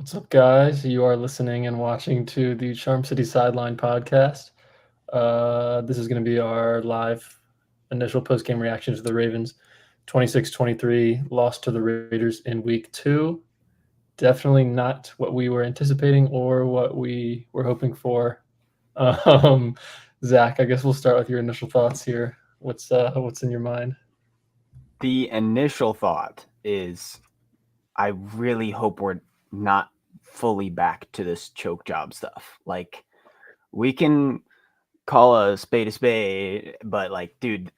What's up, guys? You are listening and watching to the Charm City Sideline podcast. This is going to be our live initial post-game reaction to the Ravens 26-23 loss to the Raiders in week 2. Definitely not what we were anticipating or what we were hoping for. Um, Zach, I guess we'll start with your initial thoughts here. What's in your mind? The initial thought is I really hope we're not fully back to this choke job stuff. Like, we can call a spade, but dude,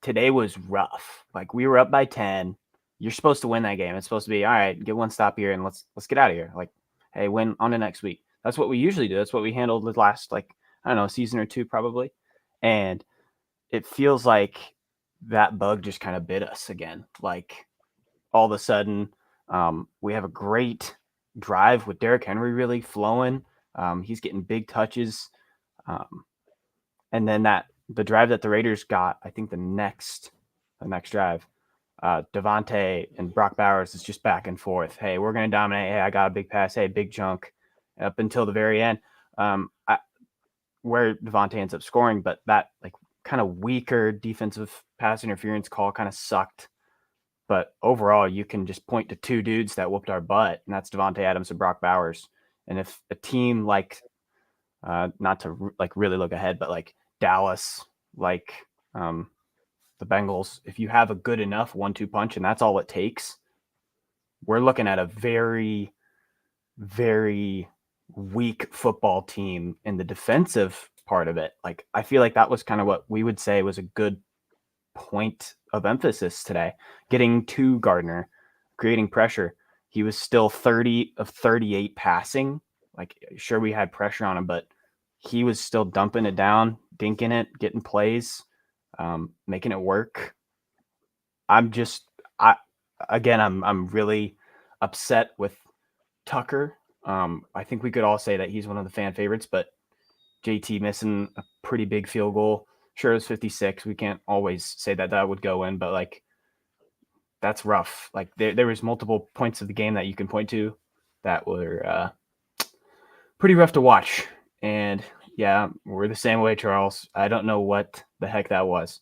today was rough. Like, we were up by 10. You're supposed to win that game. It's supposed to be all right, get one stop here and let's get out of here. Like, hey, win on to next week. That's what we usually do. That's what we handled the last, I don't know, season or two probably. And it feels like that bug just kind of bit us again. Like, all of a sudden, we have a great drive with Derrick Henry really flowing. He's getting big touches. Um, and then the drive that the Raiders got, I think the next drive, Devontae and Brock Bowers is just back and forth. Hey, we're going to dominate. Hey, I got a big pass. Hey, big chunk up until the very end. Where Devontae ends up scoring, but that kind of weaker defensive pass interference call kind of sucked. But overall, you can just point to two dudes that whooped our butt, and that's Devontae Adams and Brock Bowers. And if a team not to really look ahead, but like Dallas, like the Bengals, if you have a good enough 1-2 punch and that's all it takes, we're looking at a very, very weak football team in the defensive part of it. Like, I feel like that was kind of what we would say was a good point of emphasis today. Getting to Gardner, creating pressure. He was still 30 of 38 passing. Like, sure, we had pressure on him, but he was still dumping it down, dinking it, getting plays, making it work. I'm really upset with Tucker. I think we could all say that he's one of the fan favorites, but JT missing a pretty big field goal. Sure, it was 56. We can't always say that would go in, but that's rough. Like, there was multiple points of the game that you can point to that were pretty rough to watch. And yeah, we're the same way, Charles. I don't know what the heck that was.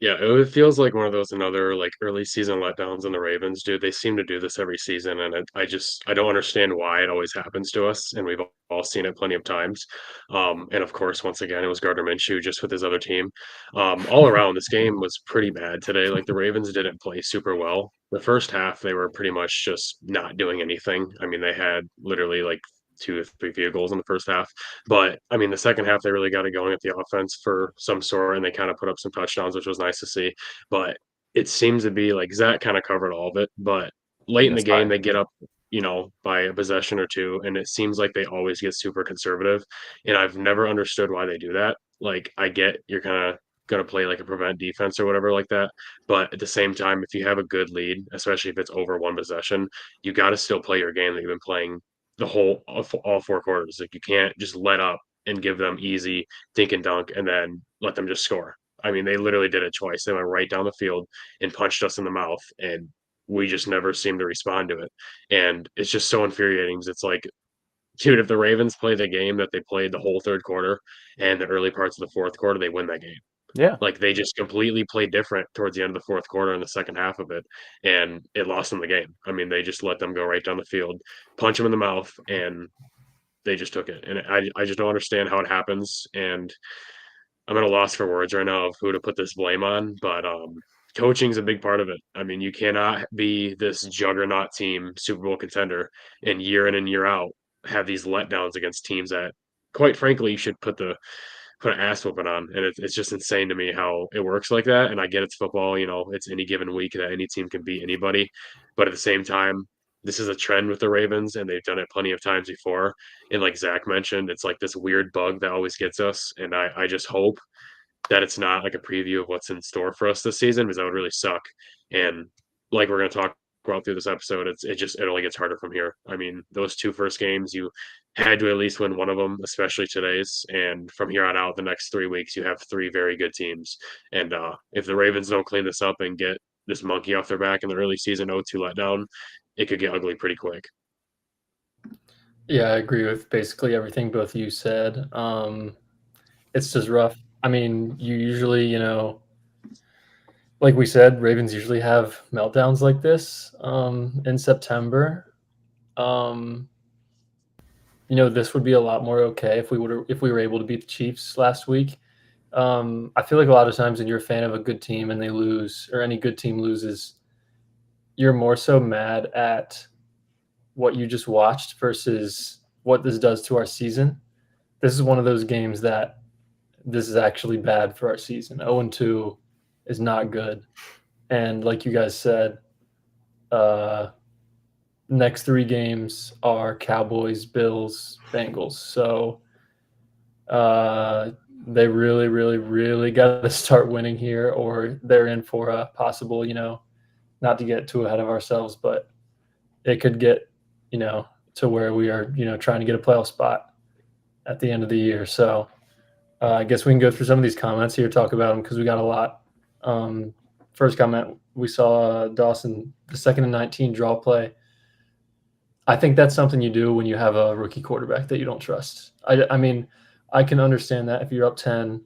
Yeah, it feels like one of those another like early season letdowns in the Ravens, dude. They seem to do this every season, and I don't understand why it always happens to us, and we've all seen it plenty of times. And of course, once again, it was Gardner Minshew just with his other team. All around, this game was pretty bad today. Like the Ravens didn't play super well. The first half, they were pretty much just not doing anything. I mean, they had literally like 2 or 3 field goals in the first half. But I mean, the second half, they really got it going at the offense for some sort, and they kind of put up some touchdowns, which was nice to see. But it seems to be like Zach kind of covered all of it. But late in the Yes, game, they get up, by a possession or two, and it seems like they always get super conservative. And I've never understood why they do that. Like, I get you're kind of going to play like a prevent defense or whatever like that. But at the same time, if you have a good lead, especially if it's over one possession, you got to still play your game that you've been playing the whole all 4 quarters. Like you can't just let up and give them easy dink and dunk and then let them just score. I mean, they literally did it twice. They went right down the field and punched us in the mouth, and we just never seem to respond to it. And it's just so infuriating because it's like, dude, if the Ravens play the game that they played the whole third quarter and the early parts of the fourth quarter, they win that game. yeah. Like they just completely played different towards the end of the fourth quarter and the second half of it, and it lost them the game. I mean, they just let them go right down the field, punch them in the mouth, and they just took it. And I just don't understand how it happens. And I'm at a loss for words right now of who to put this blame on. But coaching's a big part of it. I mean, you cannot be this juggernaut team, Super Bowl contender, and year in and year out have these letdowns against teams that, quite frankly, you should put an ass whooping on. And it's just insane to me how it works like that. And I get it's football, it's any given week that any team can beat anybody. But at the same time, this is a trend with the Ravens, and they've done it plenty of times before. And like Zach mentioned, it's like this weird bug that always gets us. And I just hope that it's not like a preview of what's in store for us this season, because that would really suck. And like we're going to talk about through this episode, it only gets harder from here. I mean, those 2 first games, you had to at least win one of them, especially today's. And from here on out, the next 3 weeks, you have 3 very good teams. And if the Ravens don't clean this up and get this monkey off their back in the early season 0-2 letdown, it could get ugly pretty quick. Yeah, I agree with basically everything both of you said. It's just rough. I mean, you usually, like we said, Ravens usually have meltdowns like this in September. Um, this would be a lot more okay if we were able to beat the Chiefs last week. I feel like a lot of times when you're a fan of a good team and they lose, or any good team loses, you're more so mad at what you just watched versus what this does to our season. This is one of those games that this is actually bad for our season. 0-2 is not good. And like you guys said, uh, next three games are Cowboys, Bills, Bengals. So uh, they really, really, really got to start winning here, or they're in for a possible, not to get too ahead of ourselves, but it could get, to where we are, trying to get a playoff spot at the end of the year. So I guess we can go through some of these comments here, talk about them because we got a lot. First comment, we saw Dawson, the 2nd and 19 draw play. I think that's something you do when you have a rookie quarterback that you don't trust. I mean, I can understand that if you're up 10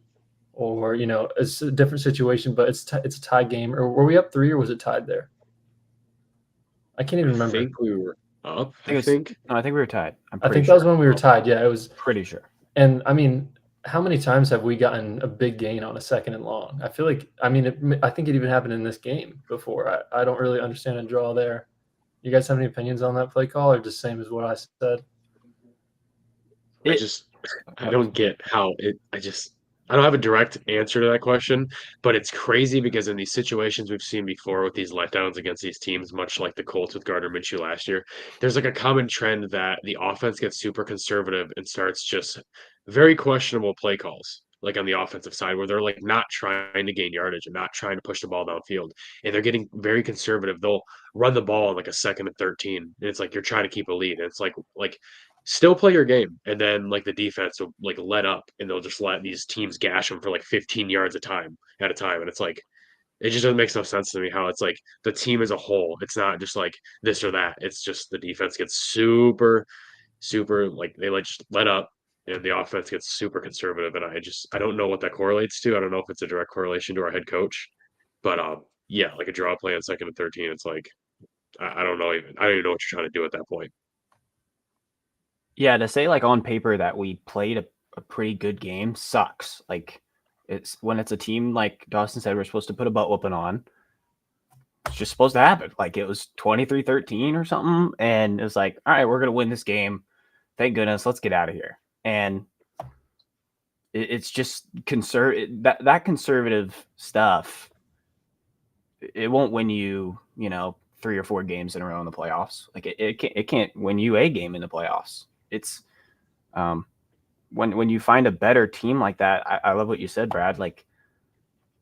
or, it's a different situation, but it's a tie game. Or were we up 3 or was it tied there? I can't even I remember. think we were up. I think we were tied. I think that was when we were tied. Yeah, it was. Pretty sure. And I mean, how many times have we gotten a big gain on a 2nd and long? I feel like, I mean, I think it even happened in this game before. I don't really understand a draw there. You guys have any opinions on that play call, or just same as what I said? I don't get how I don't have a direct answer to that question, but it's crazy because in these situations we've seen before with these letdowns against these teams, much like the Colts with Gardner Minshew last year, there's like a common trend that the offense gets super conservative and starts just very questionable play calls, like on the offensive side, where they're like not trying to gain yardage and not trying to push the ball downfield, and they're getting very conservative. They'll run the ball on like a 2nd and 13, and it's like you're trying to keep a lead, and it's like still play your game, and then like the defense will like let up and they'll just let these teams gash them for like 15 yards at a time, and it's like it just doesn't make no sense to me how it's like the team as a whole, it's not just like this or that, it's just the defense gets super like they like just let up and the offense gets super conservative, and I don't know what that correlates to. I don't know if it's a direct correlation to our head coach, but yeah, like a draw play on 2nd and 13, it's like I don't know, even I don't even know what you're trying to do at that point. Yeah, to say like on paper that we played a pretty good game sucks. Like it's when it's a team like Dawson said we're supposed to put a butt whooping on. It's just supposed to happen. Like it was 23-13 or something, and it was like, all right, we're gonna win this game. Thank goodness, let's get out of here. And it's just that conservative stuff. It won't win you, 3 or 4 games in a row in the playoffs. Like it can't win you a game in the playoffs. It's when you find a better team like that, I love what you said, Brad, like,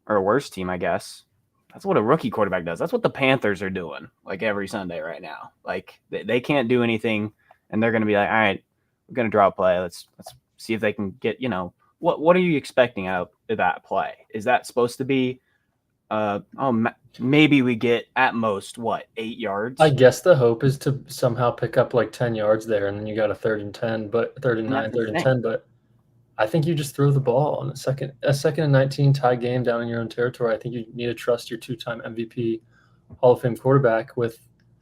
or a worse team, I guess. That's what a rookie quarterback does. That's what the Panthers are doing like every Sunday right now. Like they can't do anything, and they're going to be like, all right, we're going to draw a play. Let's see if they can get, what are you expecting out of that play? Is that supposed to be, maybe we get at most, 8 yards? I guess the hope is to somehow pick up like 10 yards there, and then you got a 3rd and 10, but 3rd and 9, 3rd and 10. But I think you just throw the ball on a 2nd and 19 tie game down in your own territory. I think you need to trust your 2-time MVP Hall of Fame quarterback with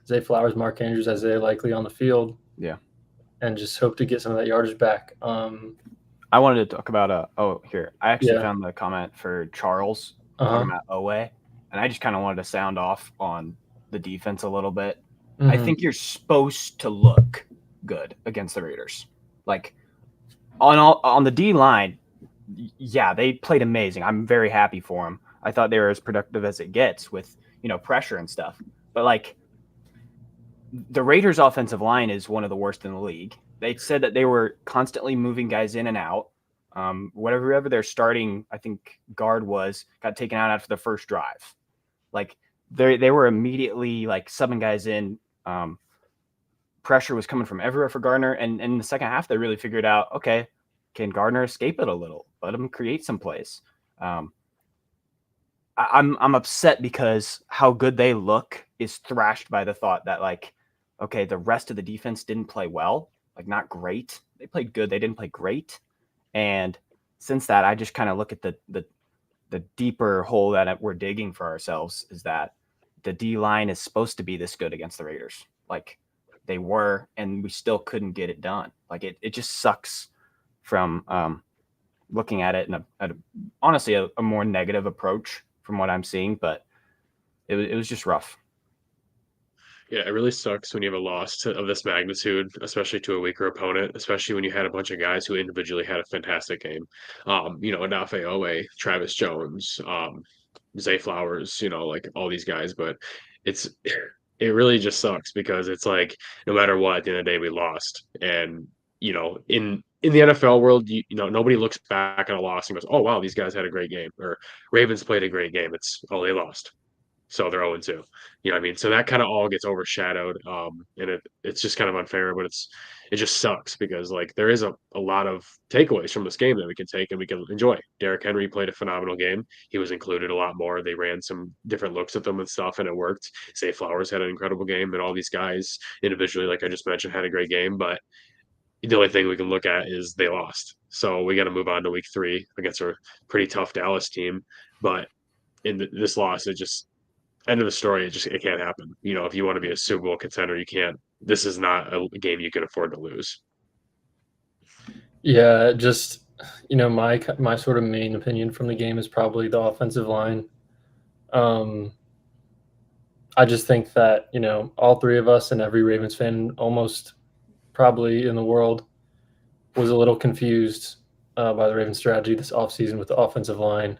Zay Flowers, Mark Andrews, Isaiah Likely on the field. Yeah. And just hope to get some of that yardage back. I wanted to talk about I actually found the comment for Charles talking about Owe, and I just kind of wanted to sound off on the defense a little bit. Mm-hmm. I think you're supposed to look good against the Raiders. Like on the D line, yeah, they played amazing. I'm very happy for them. I thought they were as productive as it gets with, pressure and stuff. But like the Raiders' offensive line is one of the worst in the league. They said that they were constantly moving guys in and out. Whatever their starting, I think, guard got taken out after the first drive. Like they were immediately like subbing guys in. Pressure was coming from everywhere for Gardner, and in the second half, they really figured out, okay, can Gardner escape it a little? Let him create some plays. I'm upset because how good they look is thrashed by the thought that like, okay, the rest of the defense didn't play well, like not great. They played good. They didn't play great. And since that, I just kind of look at the deeper hole that we're digging for ourselves is that the D line is supposed to be this good against the Raiders. Like they were, and we still couldn't get it done. Like it just sucks from looking at it in honestly a more negative approach from what I'm seeing, but it was just rough. Yeah, it really sucks when you have a loss of this magnitude, especially to a weaker opponent, especially when you had a bunch of guys who individually had a fantastic game. Anafe Owe, Travis Jones, Zay Flowers, like all these guys, but it's it really just sucks because it's like no matter what, at the end of the day, we lost. And in the NFL world, nobody looks back on a loss and goes, "Oh wow, these guys had a great game," or "Ravens played a great game." It's, "Oh, they lost, so they're 0-2." You know what I mean? So that kind of all gets overshadowed. And it's just kind of unfair, but it just sucks because like there is a lot of takeaways from this game that we can take and we can enjoy. Derrick Henry played a phenomenal game. He was included a lot more. They ran some different looks at them and stuff, and it worked. Zay Flowers had an incredible game, and all these guys individually, like I just mentioned, had a great game. But the only thing we can look at is they lost. So we got to move on to week 3 against a pretty tough Dallas team. But in this loss, it just end of the story. It can't happen. If you want to be a Super Bowl contender, you can't. This is not a game you can afford to lose. Yeah, just my sort of main opinion from the game is probably the offensive line. I just think that all three of us and every Ravens fan almost probably in the world was a little confused by the Ravens strategy this offseason with the offensive line,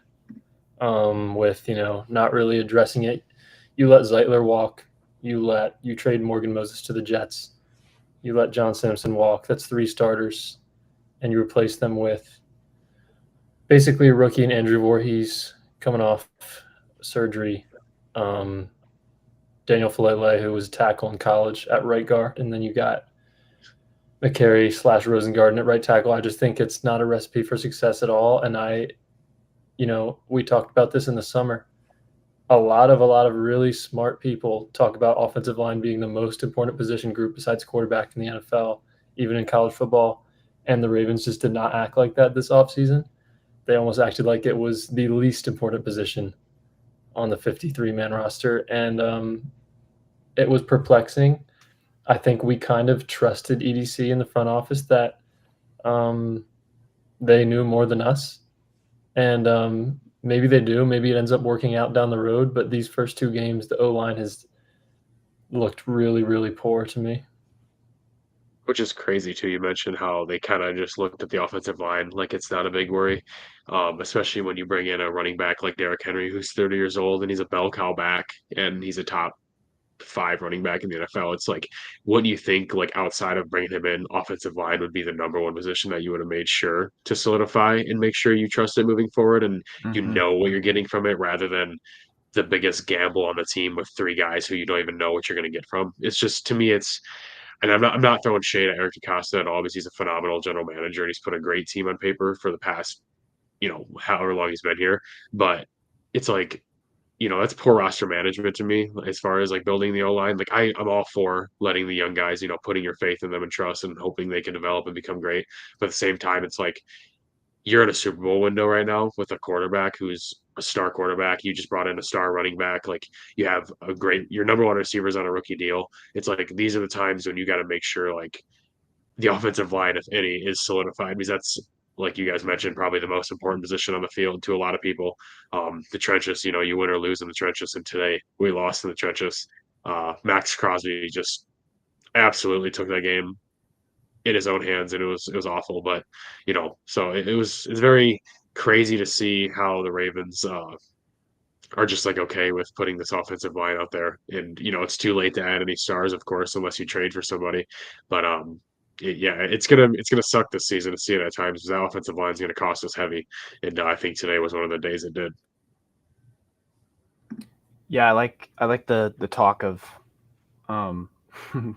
with not really addressing it. You let Zeitler walk. You trade Morgan Moses to the Jets. You let John Simpson walk. That's 3 starters, and you replace them with basically a rookie and Andrew Voorhees coming off surgery. Daniel Falele, who was a tackle in college at right guard, and then you got McCary / Rosengarten at right tackle. I just think it's not a recipe for success at all. And we talked about this in the summer. A lot of really smart people talk about offensive line being the most important position group besides quarterback in the NFL, even in college football. And the Ravens just did not act like that this offseason. They almost acted like it was the least important position on the 53-man roster. And it was perplexing. I think we kind of trusted EDC in the front office that they knew more than us. And maybe they do. Maybe it ends up working out down the road. But these first 2 games, the O-line has looked really, really poor to me. Which is crazy too. You mentioned how they kind of just looked at the offensive line like it's not a big worry, especially when you bring in a running back like Derrick Henry, who's 30 years old and he's a bell cow back and he's a top 5 running back in the NFL. It's like, what do you think, like outside of bringing him in, offensive line would be the number one position that you would have made sure to solidify and make sure you trust it moving forward and Mm-hmm. what you're getting from it rather than the biggest gamble on the team with 3 guys who you don't even know what you're going to get from. It's just, to me, and I'm not throwing shade at Eric DeCosta at all because he's a phenomenal general manager and he's put a great team on paper for the past, however long he's been here. But it's like, that's poor roster management to me as far as like building the O line. Like I'm all for letting the young guys, putting your faith in them and trust and hoping they can develop and become great. But at the same time, it's like you're in a Super Bowl window right now with a quarterback who's a star quarterback. You just brought in a star running back. Like you have your number one receivers on a rookie deal. It's like these are the times when you got to make sure like the offensive line, if any, is solidified because that's, like you guys mentioned, probably the most important position on the field to a lot of people. The trenches, you win or lose in the trenches, and today we lost in the trenches. Max Crosby just absolutely took that game in his own hands, and it was awful. But so it's very crazy to see how the Ravens are just like okay with putting this offensive line out there, and it's too late to add any stars, of course, unless you trade for somebody. But yeah, it's gonna suck this season to see it at times because that offensive line is gonna cost us heavy, and I think today was one of the days it did. Yeah, I like the talk of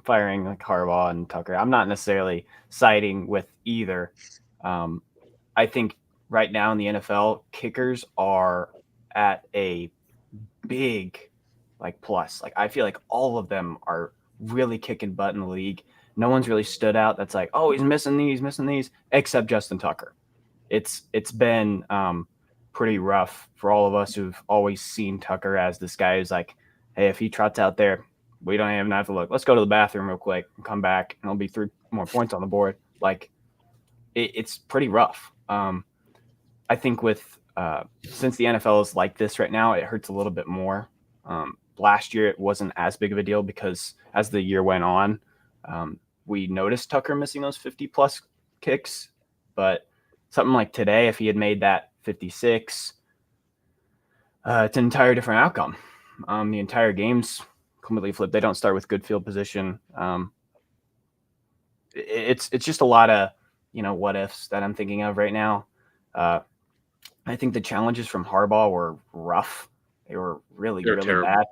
firing like Harbaugh and Tucker. I'm not necessarily siding with either. I think right now in the NFL, kickers are at a big like plus. Like I feel like all of them are really kicking butt in the league. No one's really stood out that's like, oh, he's missing these, except Justin Tucker. It's been pretty rough for all of us who've always seen Tucker as this guy who's like, hey, if he trots out there, we don't even have to look. Let's go to the bathroom real quick and come back, and there'll be 3 more points on the board. Like, it's pretty rough. I think with since the NFL is like this right now, it hurts a little bit more. Last year, it wasn't as big of a deal because as the year went on, we noticed Tucker missing those 50-plus kicks. But something like today, if he had made that 56, it's an entire different outcome. The entire game's completely flipped. They don't start with good field position. It's just a lot of, what ifs that I'm thinking of right now. I think the challenges from Harbaugh were rough. They were really terrible. bad.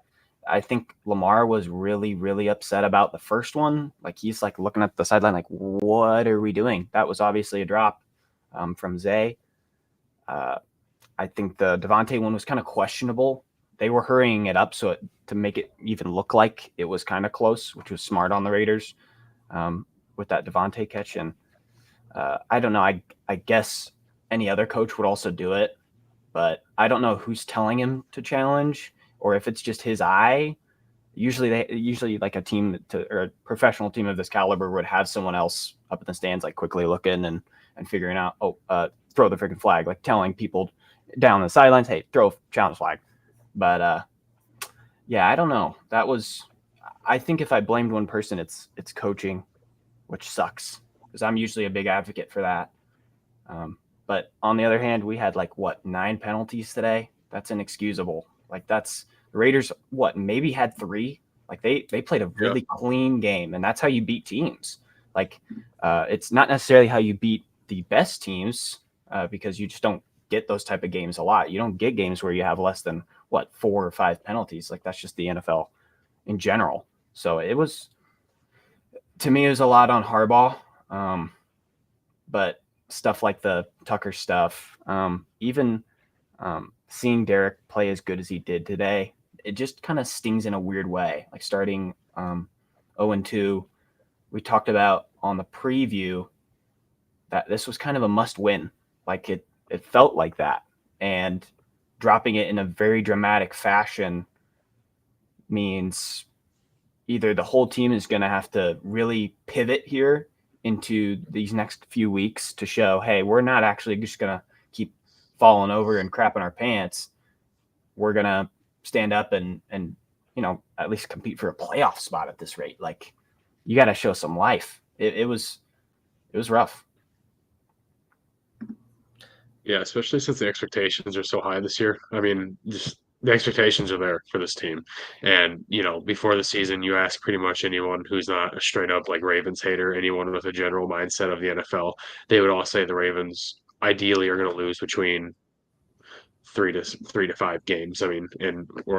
I think Lamar was really, really upset about the first one. Like, he's like looking at the sideline like, what are we doing? That was obviously a drop from Zay. I think the Devontae one was kind of questionable. They were hurrying it up to make it even look like it was kind of close, which was smart on the Raiders with that Devontae catch. And I don't know. I guess any other coach would also do it, but I don't know who's telling him to challenge or if it's just his eye. Usually like a team or a professional team of this caliber would have someone else up in the stands, like quickly looking and figuring out, throw the freaking flag, like telling people down the sidelines, hey, throw challenge flag. But yeah, I don't know. I think if I blamed one person, it's coaching, which sucks because I'm usually a big advocate for that. But on the other hand, we had 9 penalties today. That's inexcusable. The Raiders, maybe had 3. They played a really clean game, and that's how you beat teams. It's not necessarily how you beat the best teams because you just don't get those type of games a lot. You don't get games where you have less than 4 or 5 penalties. That's just the NFL in general. So to me, it was a lot on Harbaugh. But stuff like the Tucker stuff, even seeing Derek play as good as he did today, it just kind of stings in a weird way. Starting 0-2, we talked about on the preview that this was kind of a must-win. It felt like that, and dropping it in a very dramatic fashion means either the whole team is going to have to really pivot here into these next few weeks to show, hey, we're not actually just going to keep falling over and crapping our pants. We're going to stand up and at least compete for a playoff spot at this rate. You got to show some life. It was rough. Yeah, especially since the expectations are so high this year. I mean, just the expectations are there for this team. And, before the season, you ask pretty much anyone who's not a straight up Ravens hater, anyone with a general mindset of the NFL, they would all say the Ravens ideally are going to lose between 3 to 5 games. I mean,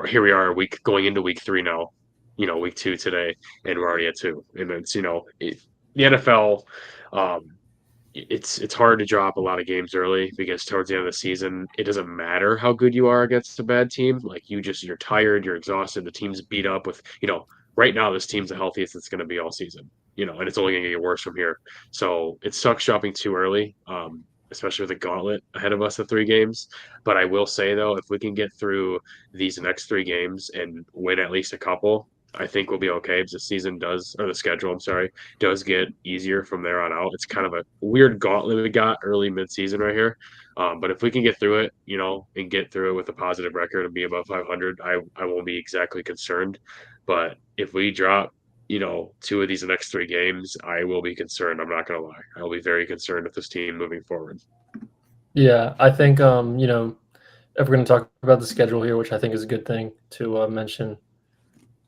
here we are going into week 3 now, week 2 today, and we're already at 2. And it's, the NFL, it's hard to drop a lot of games early because towards the end of the season, it doesn't matter how good you are against a bad team. You're tired, you're exhausted, the team's beat up with, right now this team's the healthiest it's going to be all season, and it's only going to get worse from here. So it sucks dropping too early, especially with the gauntlet ahead of us of 3 games. But I will say though, if we can get through these next 3 games and win at least a couple, I think we'll be okay because the schedule, I'm sorry, does get easier from there on out. It's kind of a weird gauntlet we got early mid-season right here. But if we can get through it, and get through it with a positive record and be above 500, I won't be exactly concerned. But if we drop, 2 of these next 3 games, I will be concerned. I'm not going to lie. I'll be very concerned with this team moving forward. Yeah, I think, if we're going to talk about the schedule here, which I think is a good thing to mention,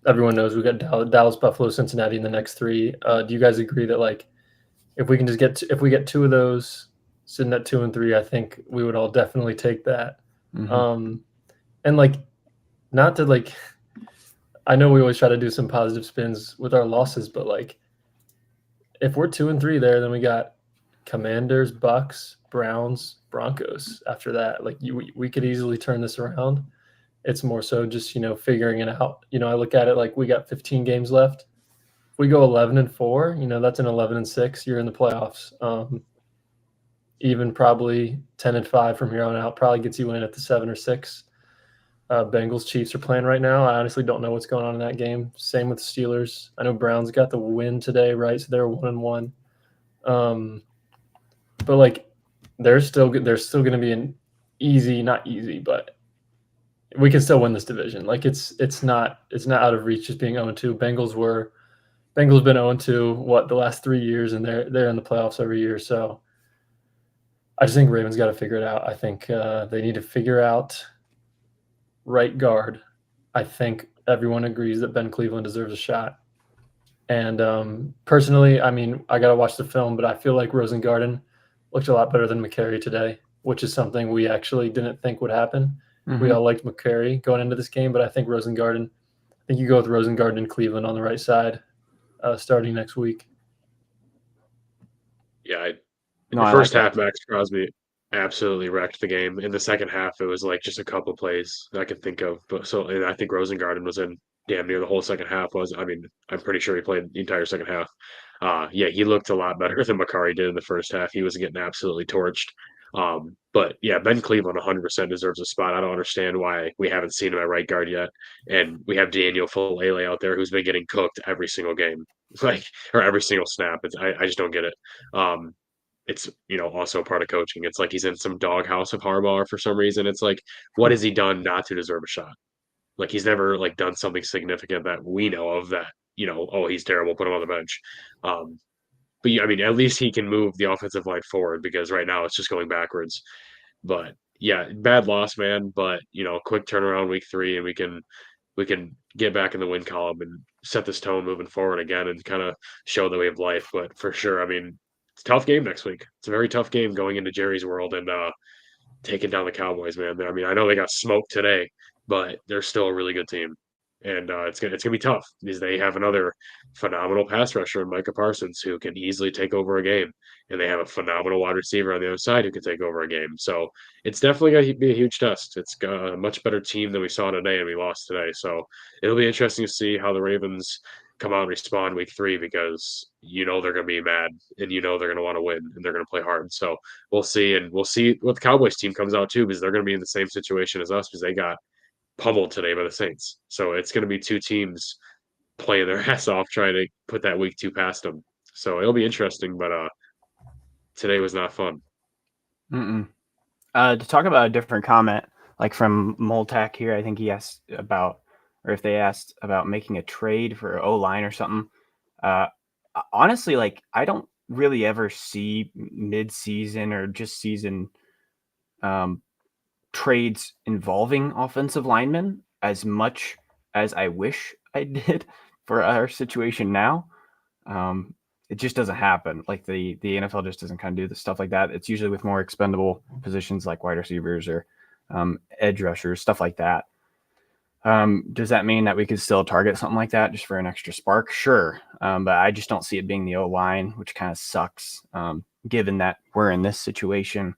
everyone knows we got Dallas, Buffalo, Cincinnati in the next 3. Do you guys agree that if we can just if we get 2 of those sitting at 2 and 3, I think we would all definitely take that. Mm-hmm. And not to I know we always try to do some positive spins with our losses, but if we're 2 and 3 there, then we got Commanders, Bucks, Browns, Broncos after that. We could easily turn this around. It's more so just, figuring it out. I look at it we got 15 games left. we go 11-4, that's an 11-6. You're in the playoffs. Even probably 10-5 from here on out probably gets you in at the 7 or 6. Bengals Chiefs are playing right now. I honestly don't know what's going on in that game. Same with Steelers. I know Browns got the win today, right? So they're 1-1. But like, they're still going to be an easy, not easy, but we can still win this division. Like it's not out of reach just being 0-2. Bengals been 0-2 the last 3 years, and they're in the playoffs every year. So I just think Ravens got to figure it out. I think they need to figure out right guard. I think everyone agrees that Ben Cleveland deserves a shot. And personally, I mean, I got to watch the film, but I feel like Rosengarten looked a lot better than McCary today, which is something we actually didn't think would happen. Mm-hmm. We all liked McCary going into this game, but I think you go with Rosengarten and Cleveland on the right side starting next week. Yeah, in the first half, Max Crosby absolutely wrecked the game. In the second half, it was like just a couple plays that I could think of. But and I think Rosengarten was in damn near the whole second half. I'm pretty sure he played the entire second half. Yeah, he looked a lot better than McCarry did in the first half. He was getting absolutely torched. But yeah, Ben Cleveland 100% deserves a spot. I don't understand why we haven't seen him at right guard yet. And we have Daniel Fulele out there who's been getting cooked every single game, or every single snap. I just don't get it. It's also part of coaching. It's like he's in some doghouse of Harbaugh for some reason. It's like, what has he done not to deserve a shot? Like he's never like done something significant that we know of that oh, he's terrible, put him on the bench. But yeah, I mean, at least he can move the offensive line forward, because right now it's just going backwards. But yeah, bad loss, man. But quick turnaround week 3, and we can get back in the win column and set this tone moving forward again, and kind of show that we have life. But for sure, I mean, it's a tough game next week. It's a very tough game going into Jerry's world and taking down the Cowboys, man. I mean, I know they got smoked today, but they're still a really good team. And it's gonna be tough because they have another phenomenal pass rusher in Micah Parsons who can easily take over a game, and they have a phenomenal wide receiver on the other side who can take over a game. So it's definitely going to be a huge test. It's got a much better team than we saw today, and we lost today. So it'll be interesting to see how the Ravens come out and respond week 3, because they're going to be mad, and they're going to want to win, and they're going to play hard. So we'll see, and we'll see what the Cowboys team comes out too, because they're going to be in the same situation as us, because they got pummeled today by the Saints. So it's going to be two teams playing their ass off trying to put that week 2 past them. So it'll be interesting, but today was not fun. To talk about a different comment, like from Moltac here, I think he asked about, or if they asked about making a trade for O-line or something. Honestly, like I don't really ever see mid-season or just season trades involving offensive linemen as much as I wish I did for our situation now. It just doesn't happen. Like the NFL just doesn't kind of do the stuff like that. It's usually with more expendable positions like wide receivers or edge rushers, stuff like that. Does that mean that we could still target something like that just for an extra spark? Sure. But I just don't see it being the O-line, which kind of sucks, given that we're in this situation.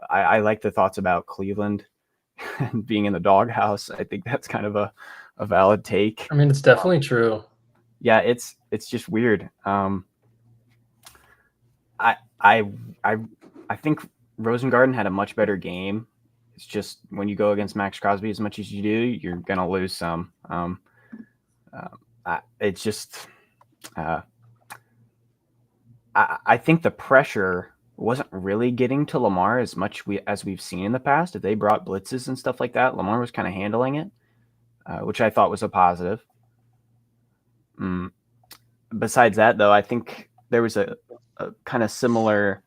I like the thoughts about Cleveland being in the doghouse. I think that's kind of a valid take. I mean, it's definitely true. Yeah, it's just weird. I think Rosengarten had a much better game. It's just when you go against Max Crosby as much as you do, you're gonna lose some. It's just I think the pressure wasn't really getting to Lamar as much as we've seen in the past. If they brought blitzes and stuff like that, Lamar was kind of handling it, which I thought was a positive. Besides that, though, I think there was a kind of similar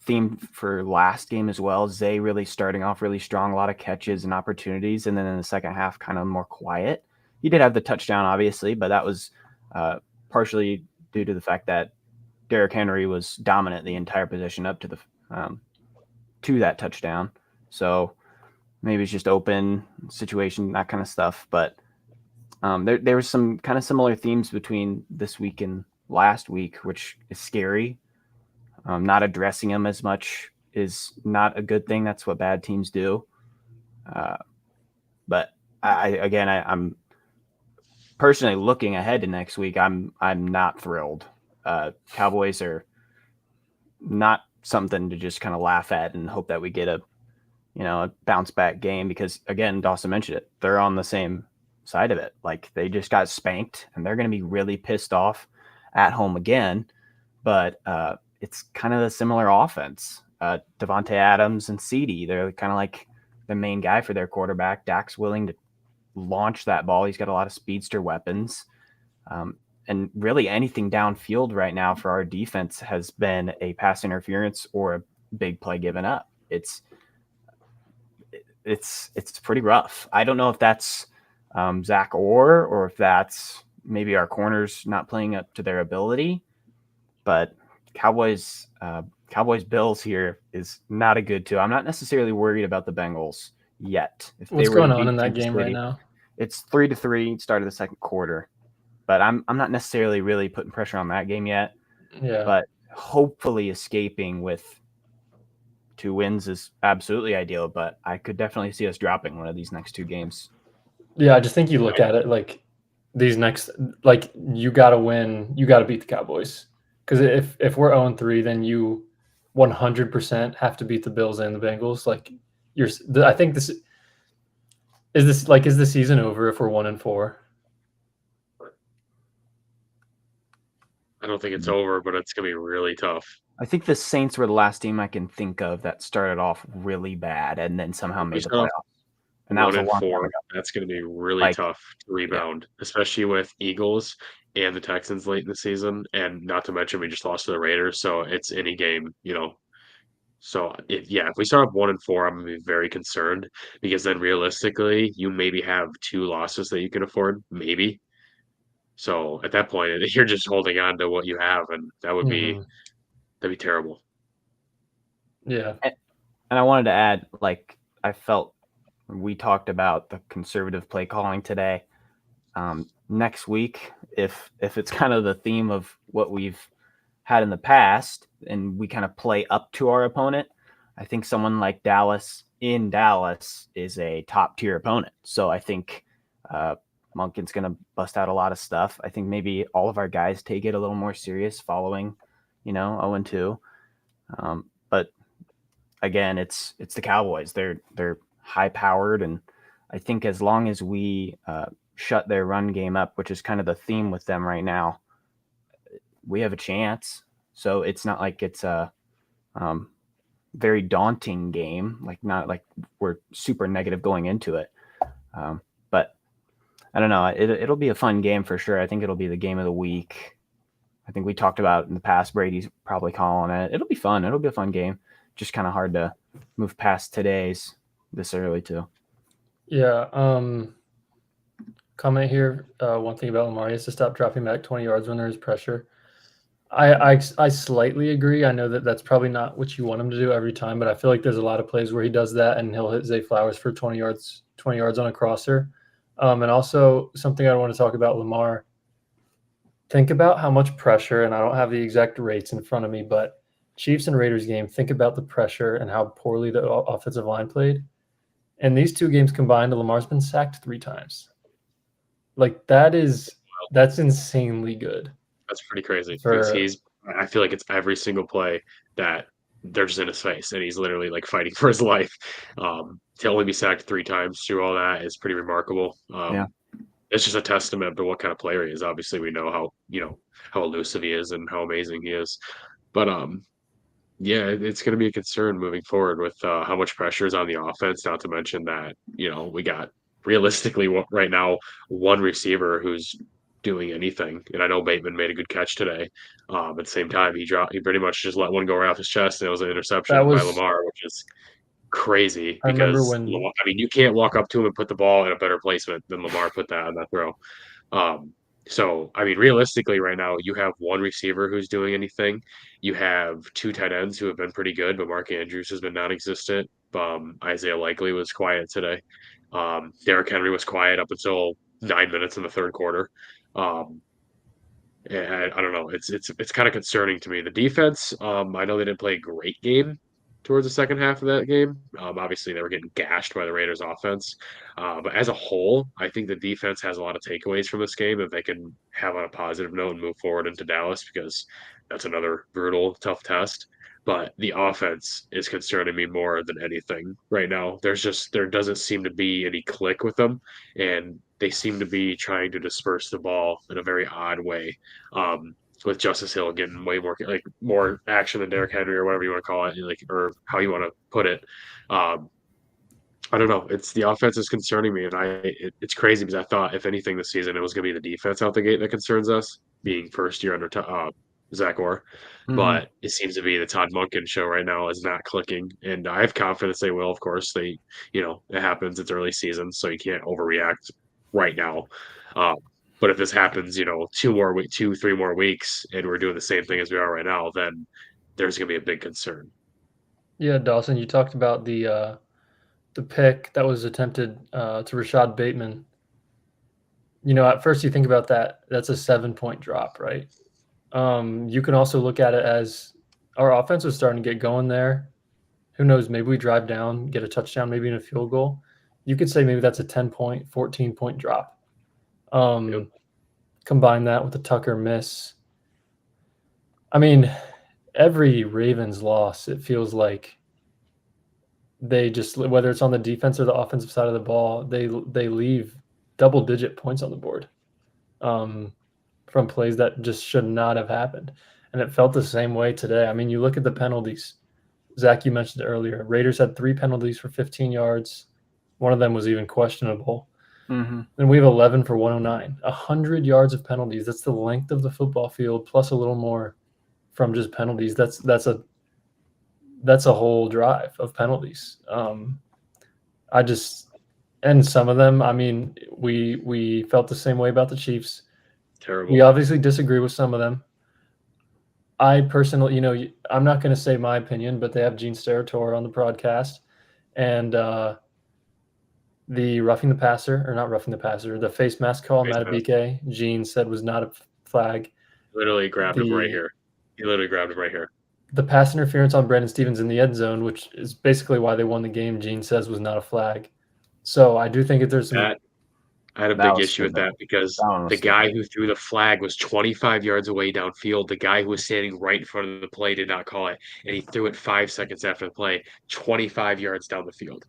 theme for last game as well. Zay really starting off really strong, a lot of catches and opportunities, and then in the second half, kind of more quiet. He did have the touchdown, obviously, but that was partially due to the fact that Derrick Henry was dominant the entire possession up to that touchdown. So maybe it's just open situation, that kind of stuff. But there was some kind of similar themes between this week and last week, which is scary. Not addressing them as much is not a good thing. That's what bad teams do. But I'm personally looking ahead to next week, I'm not thrilled. Cowboys are not something to just kind of laugh at and hope that we get a bounce back game, because again, Dawson mentioned it, they're on the same side of it. Like, they just got spanked and they're going to be really pissed off at home again. But it's kind of a similar offense. Devontae Adams and CeeDee, they're kind of like the main guy for their quarterback. Dak's willing to launch that ball. He's got a lot of speedster weapons. And really anything downfield right now for our defense has been a pass interference or a big play given up. It's pretty rough. I don't know if that's Zach Orr or if that's maybe our corners not playing up to their ability, but Cowboys Bills here is not a good two. I'm not necessarily worried about the Bengals yet. What's going on in that game right now? It's 3-3, start of the second quarter, but I'm not necessarily really putting pressure on that game yet. Yeah. But hopefully escaping with 2 wins is absolutely ideal, but I could definitely see us dropping one of these next 2 games. Yeah, I just think you look at it like these next, like, you got to win, you got to beat the Cowboys. Because if we're 0-3, then you 100% have to beat the Bills and the Bengals. Like, I think is the season over if we're 1-4? I don't think it's over, but it's gonna be really tough. I think the Saints were the last team I can think of that started off really bad and then somehow made the playoffs. And that was a long time 1-4. ago. That's going to be really tough to rebound, especially with Eagles and the Texans late in the season, and not to mention we just lost to the Raiders, so it's any game, So if we start off 1-4, I'm gonna be very concerned, because then realistically, you maybe have 2 losses that you can afford, maybe. So at that point, you're just holding on to what you have, and that'd be terrible. Yeah. And I wanted to add, like, I felt we talked about the conservative play calling today. Next week, if it's kind of the theme of what we've had in the past and we kind of play up to our opponent, I think someone like Dallas in Dallas is a top tier opponent. So I think Monken's going to bust out a lot of stuff. I think maybe all of our guys take it a little more serious following, 0-2. But again, it's the Cowboys. They're high powered, and I think as long as we shut their run game up, which is kind of the theme with them right now, we have a chance. So it's not like it's a very daunting game, like not like we're super negative going into it. But I don't know. It'll be a fun game for sure. I think it'll be the game of the week. I think we talked about in the past, Brady's probably calling it. It'll be fun. It'll be a fun game. Just kind of hard to move past today's this early too. Yeah. Comment here. One thing about Lamar is to stop dropping back 20 yards when there's pressure. I slightly agree. I know that that's probably not what you want him to do every time, but I feel like there's a lot of plays where he does that and he'll hit Zay Flowers for 20 yards on a crosser. And also something I want to talk about, Lamar. Think about how much pressure, and I don't have the exact rates in front of me, but Chiefs and Raiders game, think about the pressure and how poorly the offensive line played. And these 2 games combined, Lamar's been sacked 3 times. Like, that's insanely good. That's pretty crazy, because I feel like it's every single play that they're just in his face and he's literally like fighting for his life. To only be sacked 3 times through all that is pretty remarkable. It's just a testament to what kind of player he is. Obviously, we know how elusive he is and how amazing he is. But it's going to be a concern moving forward with how much pressure is on the offense. Not to mention that we got realistically right now 1 receiver who's doing anything. And I know Bateman made a good catch today. At the same time, he pretty much just let one go right off his chest, and it was an interception by Lamar, which is crazy, because you can't walk up to him and put the ball in a better placement than Lamar put that on that throw. So, realistically right now, you have 1 receiver who's doing anything. You have 2 tight ends who have been pretty good, but Mark Andrews has been non-existent. Isaiah Likely was quiet today. Derrick Henry was quiet up until 9 minutes in the third quarter. And I don't know. It's kind of concerning to me. The defense, I know they didn't play a great game towards the second half of that game. Obviously, they were getting gashed by the Raiders' offense. But as a whole, I think the defense has a lot of takeaways from this game that they can have on a positive note and move forward into Dallas because that's another brutal, tough test. But the offense is concerning me more than anything right now. There doesn't seem to be any click with them, and they seem to be trying to disperse the ball in a very odd way. With Justice Hill getting way more action than Derrick Henry or whatever you want to call it, or how you want to put it. Um, I don't know. It's the offense is concerning me, and it's crazy because I thought if anything this season it was going to be the defense out the gate that concerns us, being first year under Zach Orr. But it seems to be the Todd Monken show right now is not clicking, and I have confidence they will. Of course, it happens. It's early season, so you can't overreact right now. But if this happens, 3 more weeks, and we're doing the same thing as we are right now, then there's going to be a big concern. Yeah, Dawson, you talked about the pick that was attempted to Rashad Bateman. At first you think about that, that's a 7-point drop, right? You can also look at it as our offense was starting to get going there. Who knows, maybe we drive down, get a touchdown, maybe in a field goal. You could say maybe that's a 10-point, 14-point drop. Yep. Combine that with the Tucker miss. I mean, every Ravens loss, it feels like they just, whether it's on the defense or the offensive side of the ball, they leave double-digit points on the board from plays that just should not have happened. And it felt the same way today. I mean, you look at the penalties. Zach, you mentioned it earlier. Raiders had 3 penalties for 15 yards. One of them was even questionable. Mm-hmm. And we have 11 for 109. 100 yards of penalties. That's the length of the football field plus a little more from just penalties. That's a whole drive of penalties. And some of them, I mean, we felt the same way about the Chiefs. Terrible. We obviously disagree with some of them. I personally, I'm not going to say my opinion, but they have Gene Steratore on the broadcast, and the roughing the passer, or not roughing the passer, the face mask call, Matabike, Gene said was not a flag. Literally grabbed him right here. He literally grabbed him right here. The pass interference on Brandon Stevens in the end zone, which is basically why they won the game, Gene says was not a flag. So I do think that there's some. I had a big issue with that because the guy who threw the flag was 25 yards away downfield. The guy who was standing right in front of the play did not call it, and he threw it 5 seconds after the play, 25 yards down the field.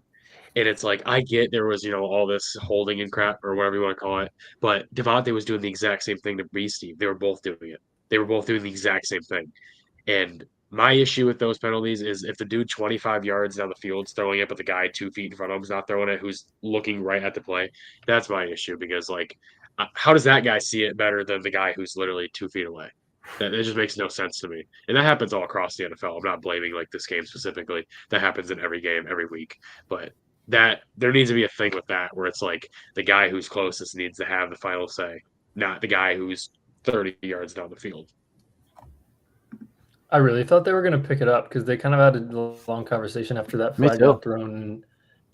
And it's like, I get there was, all this holding and crap or whatever you want to call it, but Devontae was doing the exact same thing to Steve. They were both doing it. They were both doing the exact same thing. And my issue with those penalties is if the dude 25 yards down the field is throwing it, but the guy 2 feet in front of him is not throwing it, who's looking right at the play, that's my issue because, how does that guy see it better than the guy who's literally 2 feet away? That it just makes no sense to me. And that happens all across the NFL. I'm not blaming this game specifically. That happens in every game, every week. But that there needs to be a thing with that where it's like the guy who's closest needs to have the final say, not the guy who's 30 yards down the field. I really thought they were going to pick it up because they kind of had a long conversation after that flag got thrown. And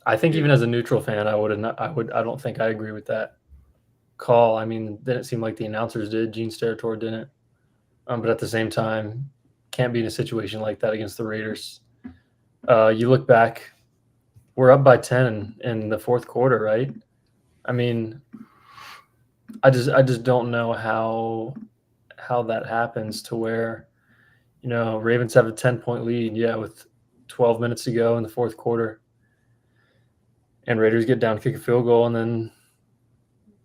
I think even as a neutral fan, I don't think I agree with that call. I mean, didn't seem like the announcers did. Gene Steratore didn't. But at the same time, can't be in a situation like that against the Raiders. You look back, we're up by 10 in the fourth quarter, right? I mean, I just don't know how that happens to where, Ravens have a 10-point lead, with 12 minutes to go in the fourth quarter. And Raiders get down, kick a field goal, and then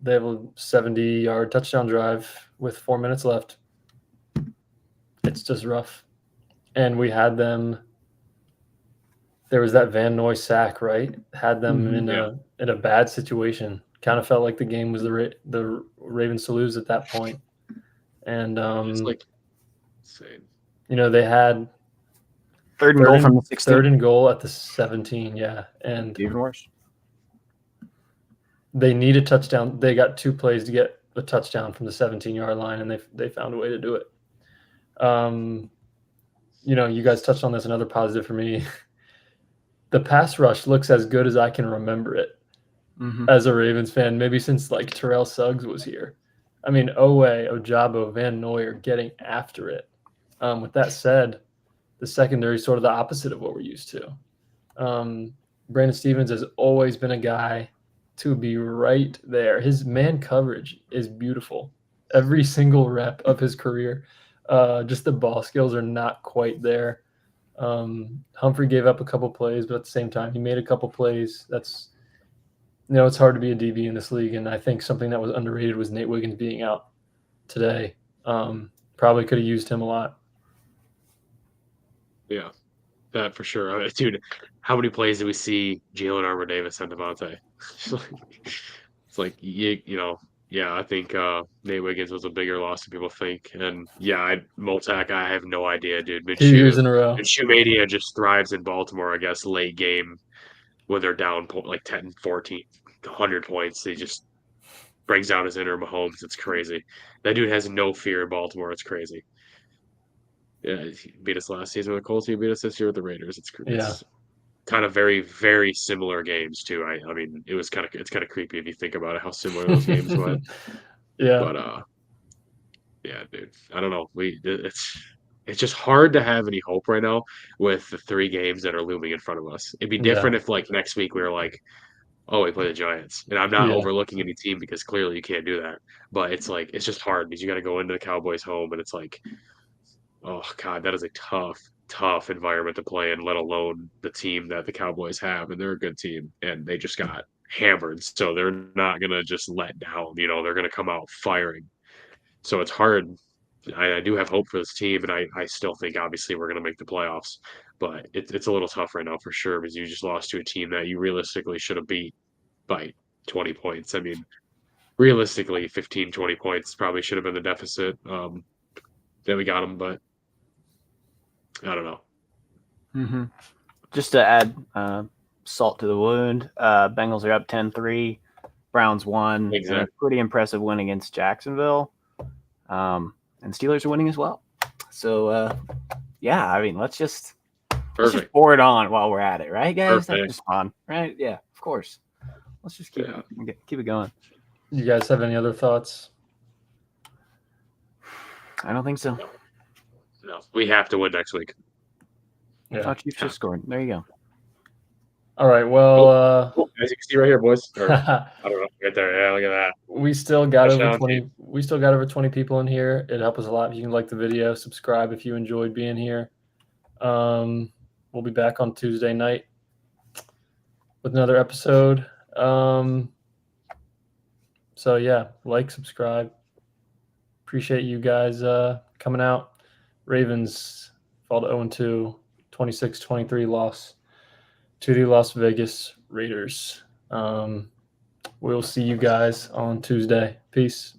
they have a 70-yard touchdown drive with 4 minutes left. It's just rough. And we had them – there was that Van Noy sack, right? Had them in a bad situation. Kind of felt like the game was the Ravens to lose at that point. And it's insane. They had third and goal from the 16. Third and goal at the 17, and even worse. They need a touchdown. They got 2 plays to get a touchdown from the 17-yard line, and they found a way to do it. You guys touched on this. Another positive for me. The pass rush looks as good as I can remember it as a Ravens fan, maybe since Terrell Suggs was here. I mean, Owe, Ojabo, Van Noy are getting after it. With that said, the secondary is sort of the opposite of what we're used to. Brandon Stevens has always been a guy to be right there. His man coverage is beautiful. Every single rep of his career. Just the ball skills are not quite there. Humphrey gave up a couple plays, but at the same time, he made a couple plays. That's, it's hard to be a DB in this league, and I think something that was underrated was Nate Wiggins being out today. Probably could have used him a lot. Yeah, that for sure. Dude, how many plays did we see Jalen Armour-Davis and Devontae? It's like, yeah, I think Nate Wiggins was a bigger loss than people think. And yeah, Moltack, I have no idea, dude. 2 years in a row. Minshew Mania just thrives in Baltimore, I guess, late game when they're down like 10, 14, 100 points. He just brings out his inner Mahomes. It's crazy. That dude has no fear in Baltimore. It's crazy. Yeah, he beat us last season with the Colts. He beat us this year with the Raiders. It's kind of very, very similar games too. I mean, it's kind of creepy if you think about it, how similar those games went. Yeah. But yeah, dude, I don't know. It's just hard to have any hope right now with the 3 games that are looming in front of us. It'd be different if like next week we were like, oh, we play the Giants, and I'm not overlooking any team because clearly you can't do that. But it's like it's just hard because you got to go into the Cowboys' home, and it's like, oh God, that is a tough environment to play in, let alone the team that the Cowboys have. And they're a good team, and they just got hammered. So they're not going to just let down. They're going to come out firing. So it's hard. I do have hope for this team, and I still think, obviously, we're going to make the playoffs. But it's a little tough right now for sure because you just lost to a team that you realistically should have beat by 20 points. I mean, realistically, 15, 20 points probably should have been the deficit that we got them, but I don't know. Mm-hmm. Just to add salt to the wound, Bengals are up 10-3. Browns won. Exactly. A pretty impressive win against Jacksonville. And Steelers are winning as well. So, yeah, I mean, let's just pour it on while we're at it, right, guys? Perfect. That's just fun, right? Yeah, of course. Let's just keep it going. You guys have any other thoughts? I don't think so. No, we have to win next week. Yeah. Chiefs just scored. There you go. All right. Well, as you can see right here, boys. I don't know. Right there. Yeah, look at that. We still got over 20. We still got over 20 people in here. It helps us a lot if you can like the video, subscribe if you enjoyed being here. We'll be back on Tuesday night with another episode. So yeah, like, subscribe. Appreciate you guys coming out. Ravens fall to 0-2, 26-23 loss to the Las Vegas Raiders. We'll see you guys on Tuesday. Peace.